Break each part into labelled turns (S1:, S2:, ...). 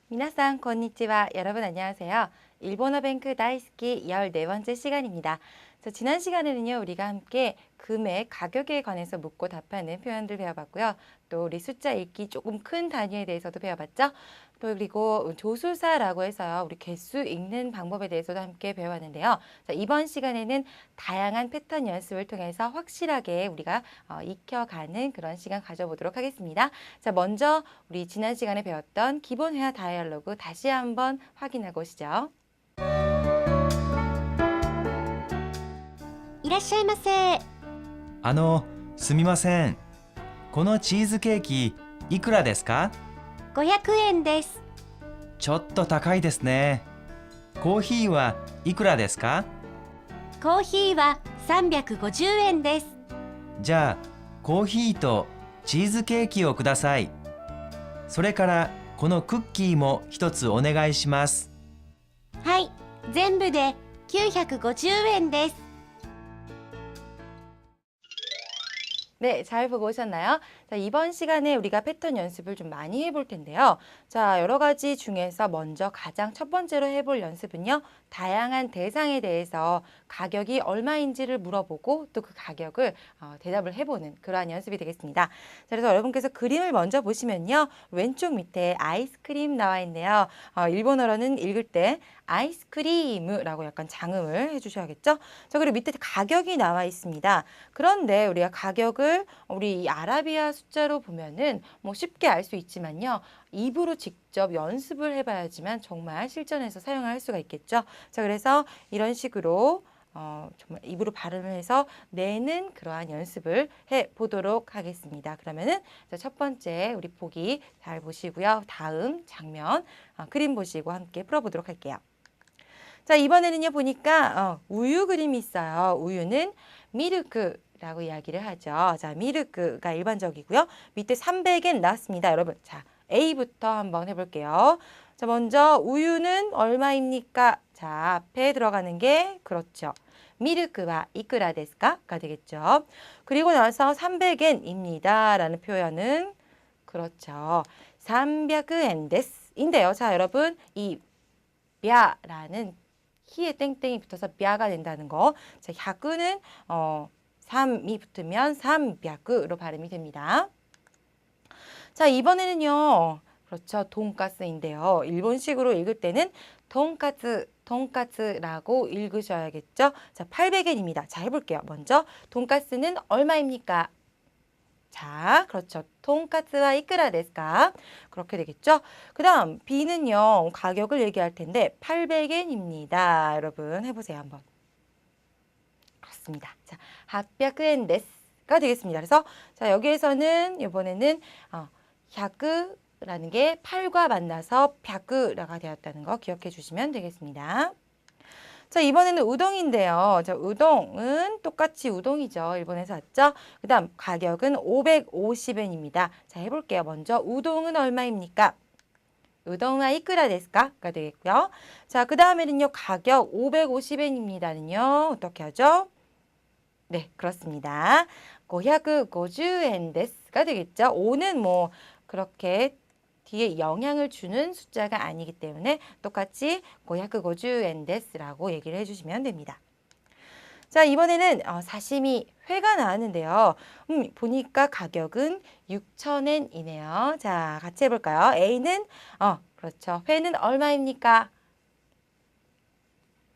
S1: 미나상 건니치와 여러분 안녕하세요. 일본어 뱅크 다이스키 14번째 시간입니다. 지난 시간에는요, 우리가 함께 금액, 가격에 관해서 묻고 답하는 표현들 배워봤고요. 또 우리 숫자 읽기 조금 큰 단위에 대해서도 배워봤죠. 또 그리고 조수사라고 해서요, 우리 개수 읽는 방법에 대해서도 함께 배워봤는데요. 이번 시간에는 다양한 패턴 연습을 통해서 확실하게 우리가 익혀가는 그런 시간 가져보도록 하겠습니다. 먼저 우리 지난 시간에 배웠던 기본 회화 다이얼로그 다시 한번 확인하고 오시죠.
S2: いらっしゃいませ。
S3: すみません。このチーズケーキ、いくらですか？
S2: 500円です。
S3: ちょっと高いですね。コーヒーはいくらですか？
S2: コーヒーは350円です。
S3: じゃあ、コーヒーとチーズケーキをください。それから、このクッキーも一つお願いします。
S2: はい、全部で950円です。
S1: 네, 잘 보고 오셨나요? 이번 시간에 우리가 패턴 연습을 좀 많이 해볼 텐데요. 여러 가지 중에서 먼저 가장 첫 번째로 해볼 연습은요. 다양한 대상에 대해서 가격이 얼마인지를 물어보고 또 그 가격을 대답을 해보는 그러한 연습이 되겠습니다. 그래서 여러분께서 그림을 먼저 보시면요. 왼쪽 밑에 아이스크림 나와 있네요. 일본어로는 읽을 때 아이스크림이라고 약간 장음을 해주셔야겠죠? 그리고 밑에 가격이 나와 있습니다. 그런데 우리가 가격을 우리 이 아라비아 숫자로 보면은 뭐 쉽게 알 수 있지만요. 입으로 직접 연습을 해봐야지만 정말 실전에서 사용할 수가 있겠죠. 그래서 이런 식으로 정말 입으로 발음을 해서 내는 그러한 연습을 해보도록 하겠습니다. 그러면은 첫 번째 우리 보기 잘 보시고요. 다음 장면 그림 보시고 함께 풀어보도록 할게요. 이번에는요 보니까 우유 그림이 있어요. 우유는 미르크라고 이야기를 하죠. 미르크가 일반적이고요. 밑에 300엔 나왔습니다. 여러분, A부터 한번 해볼게요. 먼저 우유는 얼마입니까? 앞에 들어가는 게 그렇죠. 미르크와 이쿠라 데스까가 되겠죠. 그리고 나서 300엔입니다. 라는 표현은 그렇죠. 300엔 데스인데요. 여러분, 이 뼈라는 히에 땡땡이 붙어서 뼈가 된다는 거. 100은 3이 붙으면 300으로 발음이 됩니다. 이번에는요. 그렇죠. 돈가스인데요. 일본식으로 읽을 때는 돈까스라고 읽으셔야겠죠. 800엔입니다. 해볼게요. 먼저 돈가스는 얼마입니까? 그렇죠. 돈까스와 이쿠라 데스까? 그렇게 되겠죠. 그 다음 B는요. 가격을 얘기할 텐데 800엔입니다. 여러분 해보세요. 한번. 그렇습니다. 800엔 데스가 되겠습니다. 그래서 여기에서는 이번에는 100라는 게 8과 만나서 100가 되었다는 거 기억해 주시면 되겠습니다. 이번에는 우동인데요. 우동은 똑같이 우동이죠. 일본에서 왔죠. 그 다음 가격은 550엔입니다. 해볼게요. 먼저 우동은 얼마입니까? 우동은 이쿠라 데스까가 되겠고요. 그 다음에는요. 가격 550엔입니다는요. 어떻게 하죠? 네, 그렇습니다. 550엔 데스가 되겠죠. 5는 뭐 그렇게 뒤에 영향을 주는 숫자가 아니기 때문에 똑같이 550엔 데스라고 얘기를 해주시면 됩니다. 이번에는 사시미 회가 나왔는데요. 보니까 가격은 6,000엔이네요. 같이 해볼까요? A는 그렇죠. 회는 얼마입니까?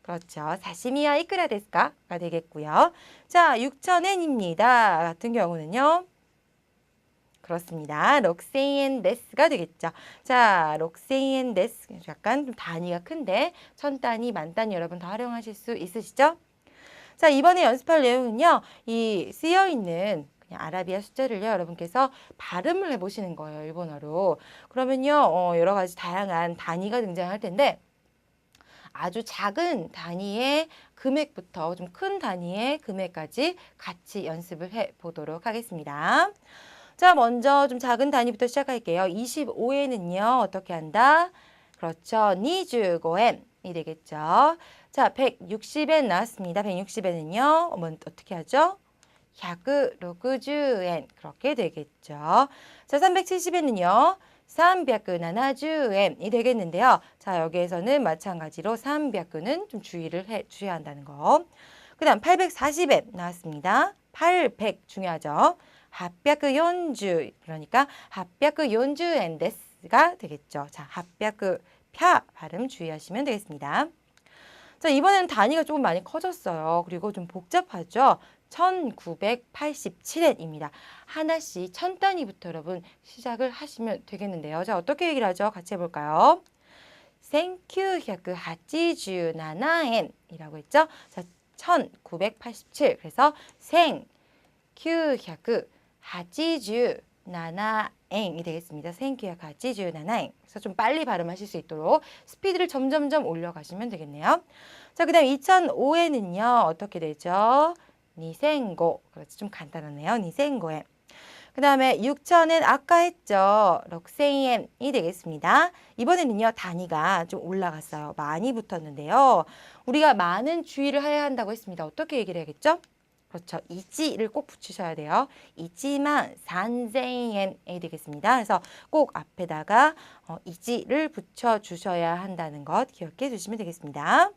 S1: 그렇죠. 사시미와 이쿠라 데스까가 되겠고요. 6,000엔입니다. 같은 경우는요. 그렇습니다. 록세이엔 데스가 되겠죠. 6,000엔 데스. 약간 좀 단위가 큰데 1000단위, 만단위 여러분 다 활용하실 수 있으시죠? 이번에 연습할 내용은요. 이 쓰여있는 그냥 아라비아 숫자를요. 여러분께서 발음을 해보시는 거예요. 일본어로. 그러면요. 여러 가지 다양한 단위가 등장할 텐데 아주 작은 단위의 금액부터 좀 큰 단위의 금액까지 같이 연습을 해보도록 하겠습니다. 먼저 좀 작은 단위부터 시작할게요. 25엔은요. 어떻게 한다? 그렇죠. 25엔이 되겠죠. 160엔 나왔습니다. 160엔은요. 어떻게 하죠? 160엔 그렇게 되겠죠. 자, 370엔은요. 370엔이 되겠는데요. 자, 여기에서는 마찬가지로 300은 좀 주의해야 한다는 거. 그 다음 840엔 나왔습니다. 800 중요하죠. 840 그러니까 840엔 데스가 되겠죠. 자, 800 펴 발음 주의하시면 되겠습니다. 자, 이번에는 단위가 조금 많이 커졌어요. 그리고 좀 복잡하죠. 1987엔입니다. 하나씩 1000단위부터 여러분 시작을 하시면 되겠는데요. 자, 어떻게 얘기를 하죠? 같이 해볼까요? 1987엔이라고 했죠? 자, 1987. 그래서 1987엔이 되겠습니다. 1987엔. 그래서 좀 빨리 발음하실 수 있도록 스피드를 점점점 올려가시면 되겠네요. 자, 그 다음 2005엔은요. 어떻게 되죠? 니생고. 그렇지, 좀 간단하네요. 니생고엔. 그 다음에 6000엔 아까 했죠. 럭세이엔이 되겠습니다. 이번에는요. 단위가 좀 올라갔어요. 많이 붙었는데요. 우리가 많은 주의를 해야 한다고 했습니다. 어떻게 얘기를 해야겠죠? 그렇죠. 이지를 꼭 붙이셔야 돼요. 이지만 산세이엔이 되겠습니다. 그래서 꼭 앞에다가 이지를 붙여주셔야 한다는 것 기억해 주시면 되겠습니다.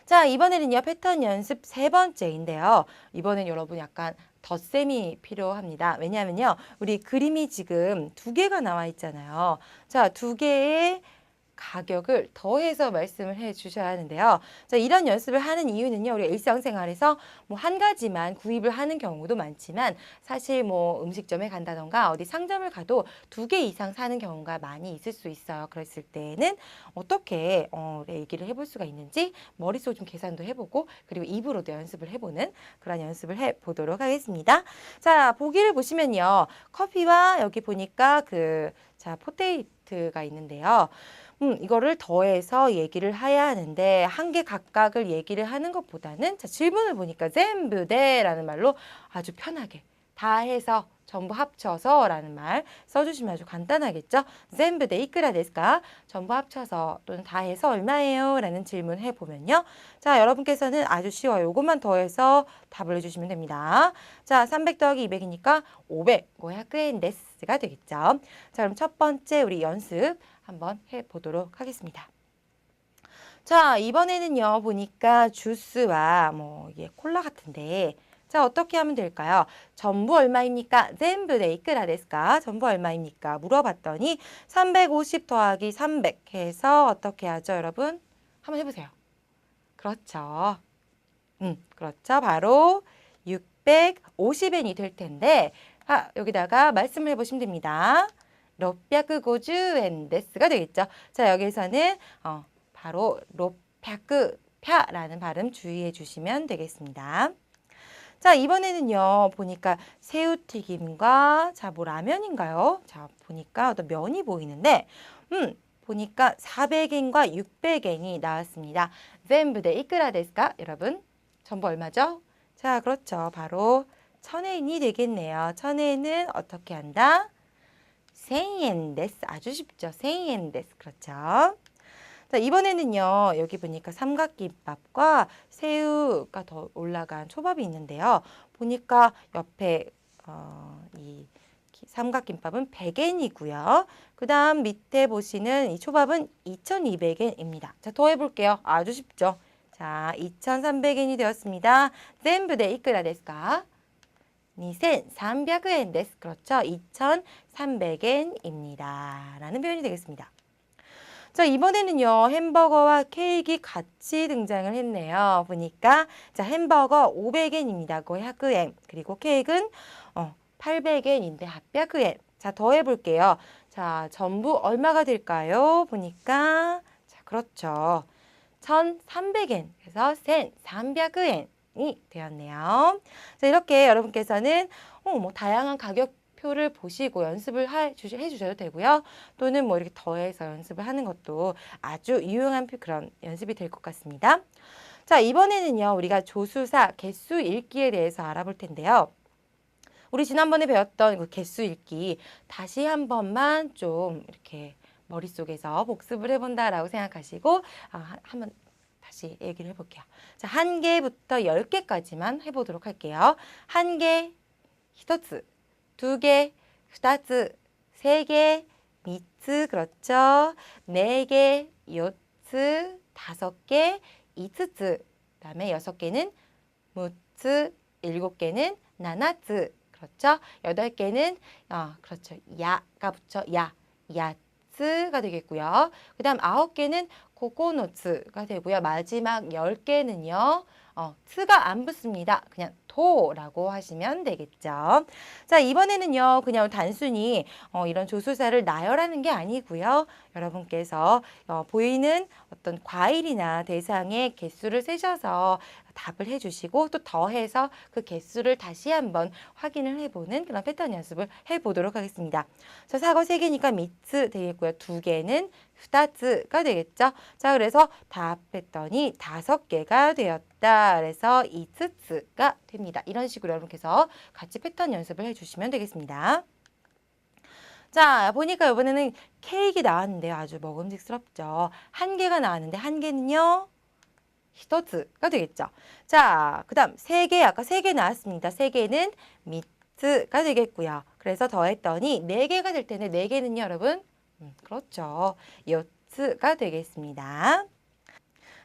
S1: 자, 이번에는요. 패턴 연습 3번째인데요. 이번엔 여러분 약간 덧셈이 필요합니다. 왜냐하면요. 우리 그림이 지금 2개가 나와 있잖아요. 자, 2개의 가격을 더해서 말씀을 해 주셔야 하는데요. 자, 이런 연습을 하는 이유는요. 우리가 일상생활에서 뭐 한 가지만 구입을 하는 경우도 많지만 사실 뭐 음식점에 간다던가 어디 상점을 가도 2개 이상 사는 경우가 많이 있을 수 있어요. 그랬을 때는 어떻게 얘기를 해볼 수가 있는지 머릿속으로 좀 계산도 해보고 그리고 입으로도 연습을 해보는 그런 연습을 해보도록 하겠습니다. 자, 보기를 보시면요. 커피와 여기 보니까 자, 포테이트가 있는데요. 이거를 더해서 얘기를 해야 하는데 한 개 각각을 얘기를 하는 것보다는 자, 질문을 보니까 젠부대라는 말로 아주 편하게 다 해서 전부 합쳐서 라는 말 써주시면 아주 간단하겠죠. 젠부대 이쿠라 데스까? 전부 합쳐서 또는 다 해서 얼마예요? 라는 질문 해보면요. 자, 여러분께서는 아주 쉬워요. 이것만 더해서 답을 해주시면 됩니다. 자, 300 더하기 200이니까 500 500엔 데스가 되겠죠. 자, 그럼 첫 번째 우리 연습 한번 해보도록 하겠습니다. 자, 이번에는요, 보니까 주스와 뭐, 이게 콜라 같은데, 자, 어떻게 하면 될까요? 전부 얼마입니까? 젠부데 이쿠라 데스까? 전부 얼마입니까? 물어봤더니 350 더하기 300 해서 어떻게 하죠, 여러분? 한번 해보세요. 그렇죠. 그렇죠. 바로 650엔이 될 텐데, 여기다가 말씀을 해보시면 됩니다. 650엔 데스가 되겠죠. 자, 여기서는 바로 600펴라는 발음 주의해 주시면 되겠습니다. 자, 이번에는요. 보니까 새우튀김과 자, 뭐 라면인가요? 자, 보니까 어떤 면이 보이는데 보니까 400엔과 600엔이 나왔습니다. 젠부데 이쿠라 데스까? 여러분, 전부 얼마죠? 자, 그렇죠. 바로 1000엔이 되겠네요. 1000엔은 어떻게 한다? 1000엔 데스. 아주 쉽죠. 1000엔 데스. 그렇죠. 자, 이번에는요. 여기 보니까 삼각김밥과 새우가 더 올라간 초밥이 있는데요. 보니까 옆에 이 삼각김밥은 100엔이고요. 그 다음 밑에 보시는 이 초밥은 2200엔입니다. 자, 더 해볼게요. 아주 쉽죠. 자, 2300엔이 되었습니다. 젠부데 이쿠라 데스까? 2300엔 데스. 그렇죠. 2300엔입니다. 라는 표현이 되겠습니다. 자, 이번에는요. 햄버거와 케이크 같이 등장을 했네요. 보니까 자, 햄버거 500엔입니다. 고 100엔. 그리고 케이크는 800엔인데 800엔. 자, 더 해볼게요. 자, 전부 얼마가 될까요? 보니까 자, 그렇죠. 1300엔. 그래서 1300엔이 되었네요. 자, 이렇게 여러분께서는 뭐 다양한 가격표를 보시고 연습을 해주셔도 되고요. 또는 뭐 이렇게 더해서 연습을 하는 것도 아주 유용한 그런 연습이 될 것 같습니다. 자, 이번에는요. 우리가 조수사 개수 읽기에 대해서 알아볼 텐데요. 우리 지난번에 배웠던 그 개수 읽기 다시 한 번만 좀 이렇게 머릿속에서 복습을 해본다라고 생각하시고 한번 다시 얘기를 해볼게요. 자, 1개부터 10개까지만 해보도록 할게요. 1개, 1つ, 2개, 2つ, 3개, 3つ, 그렇죠. 4개, 4つ, 5개, 5つ, 그다음에 6개는 6つ, 7개는 7つ, 그렇죠. 8개는 그렇죠. 야가 붙여 야츠가 되겠고요. 그다음 9개는 고코노츠가 되고요. 마지막 10개는요. 트가 안 붙습니다. 그냥 도라고 하시면 되겠죠. 자, 이번에는요. 그냥 단순히 이런 조수사를 나열하는 게 아니고요. 여러분께서 보이는 어떤 과일이나 대상의 개수를 세셔서 답을 해주시고 또 더해서 그 개수를 다시 한번 확인을 해보는 그런 패턴 연습을 해보도록 하겠습니다. 자, 사과 3개니까 미츠 되겠고요. 2개는 2つ가 되겠죠. 자, 그래서 답했더니 5개가 되었다. 그래서 5つ가 됩니다. 이런 식으로 여러분께서 같이 패턴 연습을 해주시면 되겠습니다. 자, 보니까 이번에는 케이크 나왔는데요. 아주 먹음직스럽죠. 1개가 나왔는데 1개는요. 1つ가 되겠죠. 자, 그 다음 3개, 아까 3개 나왔습니다. 3개는 미츠가 되겠고요. 그래서 더했더니 4개가 될 텐데 4개는요, 여러분? 그렇죠. 요츠가 되겠습니다.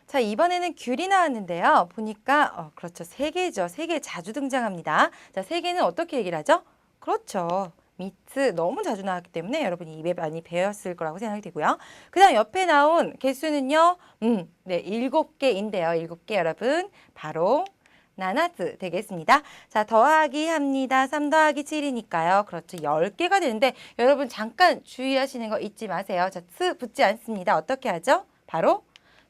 S1: 자, 이번에는 귤이 나왔는데요. 보니까 그렇죠. 3개죠. 3개 자주 등장합니다. 자, 3개는 어떻게 얘기를 하죠? 그렇죠. 미츠 너무 자주 나왔기 때문에 여러분이 입에 많이 배웠을 거라고 생각이 되고요. 그 다음 옆에 나온 개수는요. 네, 7개인데요. 7개 여러분 바로 나나츠 되겠습니다. 자, 더하기 합니다. 3 더하기 7이니까요. 그렇죠. 10개가 되는데 여러분 잠깐 주의하시는 거 잊지 마세요. 자, 츠 붙지 않습니다. 어떻게 하죠? 바로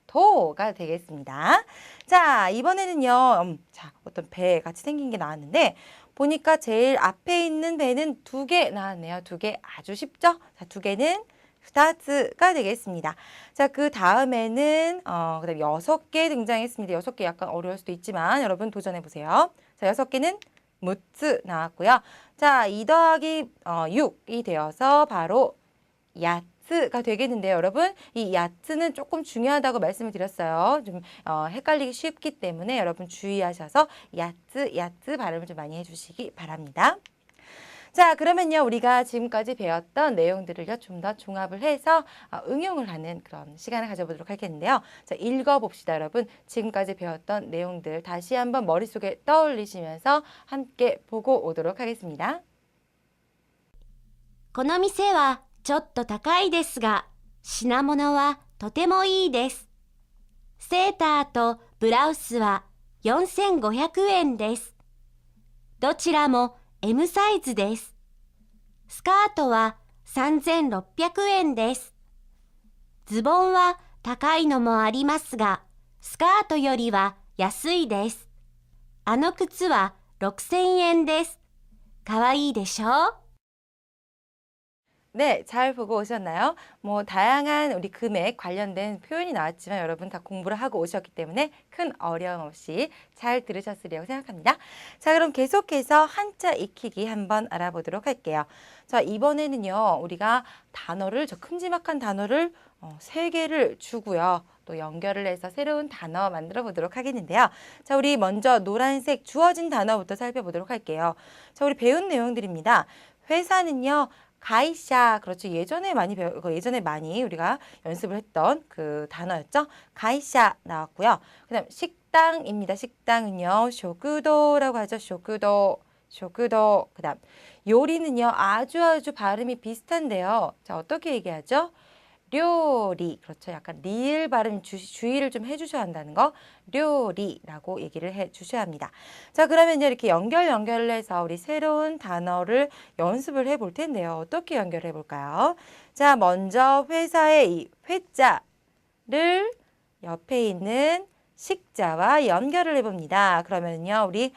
S1: 도가 되겠습니다. 자, 이번에는요. 자, 어떤 배 같이 생긴 게 나왔는데 보니까 제일 앞에 있는 배는 2개 나왔네요. 2개 아주 쉽죠? 자, 2개는 2つ가 되겠습니다. 자, 그 다음에는 그다음 6개 등장했습니다. 6개 약간 어려울 수도 있지만 여러분 도전해 보세요. 자, 6개는 6つ나왔고요. 자, 2 더하기 6이 되어서 바로 야츠가 되겠는데요, 여러분. 이 야츠는 조금 중요하다고 말씀을 드렸어요. 좀 헷갈리기 쉽기 때문에 여러분 주의하셔서 야츠 발음을 좀 많이 해주시기 바랍니다. 자, 그러면요, 우리가 지금까지 배웠던 내용들을요, 좀 더 종합을 해서 응용을 하는 그런 시간을 가져보도록 하겠는데요. 자, 읽어봅시다, 여러분. 지금까지 배웠던 내용들 다시 한번 머릿속에 떠올리시면서 함께 보고 오도록 하겠습니다.
S2: この店はちょっと高いですが、品物はとてもいいです。セーターとブラウスは4500円です。どちらも M サイズです。スカートは3600円です。ズボンは高いのもありますが、スカートよりは安いです。あの靴は6000円です。かわいいでしょう?
S1: 네, 잘 보고 오셨나요? 뭐 다양한 우리 금액 관련된 표현이 나왔지만 여러분 다 공부를 하고 오셨기 때문에 큰 어려움 없이 잘 들으셨으리라고 생각합니다. 자, 그럼 계속해서 한자 익히기 한번 알아보도록 할게요. 자, 이번에는요, 우리가 단어를, 저 큼지막한 단어를 3개를 주고요. 또 연결을 해서 새로운 단어 만들어 보도록 하겠는데요. 자, 우리 먼저 노란색 주어진 단어부터 살펴보도록 할게요. 자, 우리 배운 내용들입니다. 회사는요, 가이샤, 그렇죠. 예전에 많이 우리가 연습을 했던 그 단어였죠. 가이샤 나왔고요. 그다음 식당입니다. 식당은요, 쇼구도라고 하죠. 쇼구도. 그다음 요리는요, 아주 발음이 비슷한데요. 자, 어떻게 얘기하죠? 료리, 그렇죠. 약간 리을 발음 주의를 좀 해주셔야 한다는 거. 료리라고 얘기를 해주셔야 합니다. 자, 그러면 이렇게 연결을 해서 우리 새로운 단어를 연습을 해볼 텐데요. 어떻게 연결해 볼까요? 자, 먼저 회사의 이 회자를 옆에 있는 식자와 연결을 해봅니다. 그러면요, 우리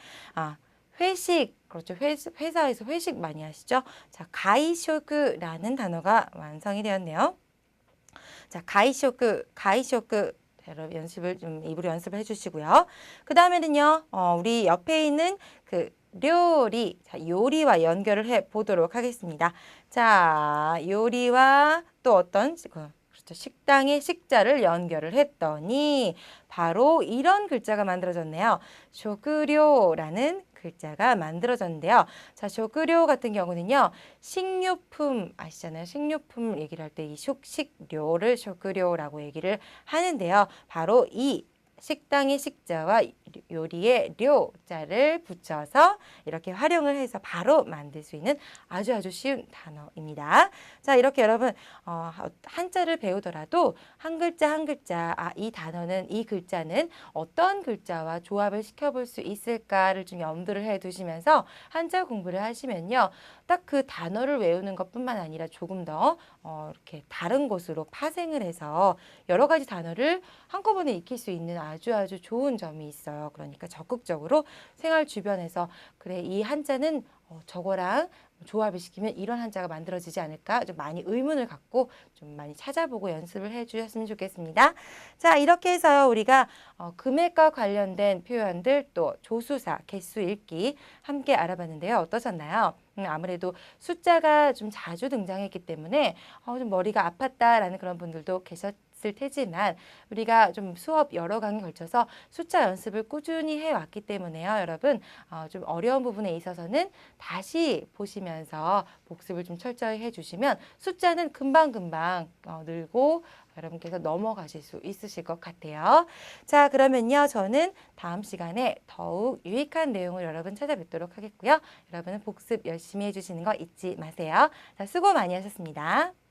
S1: 회식, 그렇죠. 회사에서 회식 많이 하시죠? 자, 가이쇼크라는 단어가 완성이 되었네요. 자, 가이쇼크. 여러분 연습을 좀 입으로 연습을 해주시고요. 그 다음에는요, 우리 옆에 있는 그 요리, 자, 요리와 연결을 해 보도록 하겠습니다. 자, 요리와 또 어떤 그렇죠. 식당에 식자를 연결을 했더니 바로 이런 글자가 만들어졌네요. 쇼그료라는 글자가 만들어졌는데요. 자, 쇼그료 같은 경우는요. 식료품 아시잖아요. 식료품 얘기를 할 때 이 식료를 쇼그료라고 얘기를 하는데요. 바로 이 식당의 식자와 요리의 료자를 붙여서 이렇게 활용을 해서 바로 만들 수 있는 아주 쉬운 단어입니다. 자, 이렇게 여러분 한자를 배우더라도 한 글자 한 글자 이 단어는 이 글자는 어떤 글자와 조합을 시켜볼 수 있을까를 좀 염두를 해두시면서 한자 공부를 하시면요. 딱 그 단어를 외우는 것뿐만 아니라 조금 더 이렇게 다른 곳으로 파생을 해서 여러 가지 단어를 한꺼번에 익힐 수 있는 아주 좋은 점이 있어요. 그러니까 적극적으로 생활 주변에서 그래 이 한자는 저거랑 조합을 시키면 이런 한자가 만들어지지 않을까 좀 많이 의문을 갖고 좀 많이 찾아보고 연습을 해주셨으면 좋겠습니다. 자, 이렇게 해서요 우리가 금액과 관련된 표현들 또 조수사, 개수 읽기 함께 알아봤는데요. 어떠셨나요? 아무래도 숫자가 좀 자주 등장했기 때문에 좀 머리가 아팠다라는 그런 분들도 계셨을 테지만 우리가 좀 수업 여러 강에 걸쳐서 숫자 연습을 꾸준히 해왔기 때문에요. 여러분 좀 어려운 부분에 있어서는 다시 보시면서 복습을 좀 철저히 해주시면 숫자는 금방금방 늘고 여러분께서 넘어가실 수 있으실 것 같아요. 자, 그러면요. 저는 다음 시간에 더욱 유익한 내용을 여러분 찾아뵙도록 하겠고요. 여러분은 복습 열심히 해주시는 거 잊지 마세요. 자, 수고 많이 하셨습니다.